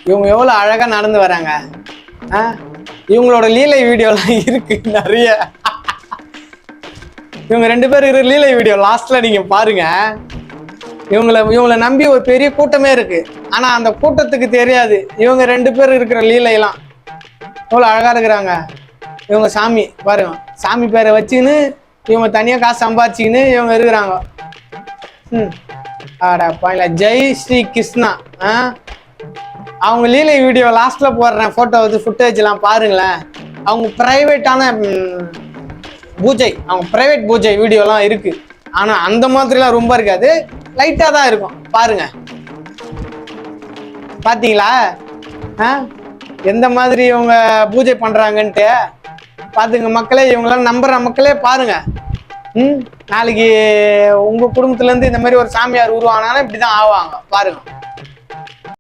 இவங்க எவ்வளோ அழகா நடந்து வராங்க. இவங்களோட லீலை வீடியோலாம் இருக்கு நிறைய. இவங்க 2 பேர் இருக்கிற லீலை வீடியோ லாஸ்ட்ல நீங்க பாருங்க. இவங்களை நம்பி ஒரு பெரிய கூட்டமே இருக்கு. ஆனா அந்த கூட்டத்துக்கு தெரியாது இவங்க 2 பேர் இருக்கிற லீலையெல்லாம். எவ்வளவு அழகா இருக்கிறாங்க. இவங்க சாமி பாருங்க, சாமி பேரை வச்சுன்னு இவங்க தனியா காசு சம்பாதிச்சுக்கின்னு இவங்க இருக்கிறாங்க. ஆடாப்பா ஜெய் ஸ்ரீ கிருஷ்ணா. அவங்க லீலை வீடியோ லாஸ்ட்ல போடுறேன், போட்டோ வந்து ஃபுட்டேஜ் எல்லாம் பாருங்களேன். அவங்க பிரைவேட்டான பூஜை, அவங்க பிரைவேட் பூஜை வீடியோலாம் இருக்கு. ஆனா அந்த மாதிரிலாம் ரொம்ப இருக்காது, லைட்டா தான் இருக்கும். பாருங்க, பாத்தீங்களா எந்த மாதிரி இவங்க பூஜை பண்றாங்கன்ட்டு பாத்துங்க மக்களே. இவங்களாம் நம்புற மக்களே பாருங்க. நாளைக்கு உங்க குடும்பத்துல இருந்து இந்த மாதிரி ஒரு சாமியார் உருவானாலும் இப்படிதான் ஆவாங்க பாருங்க.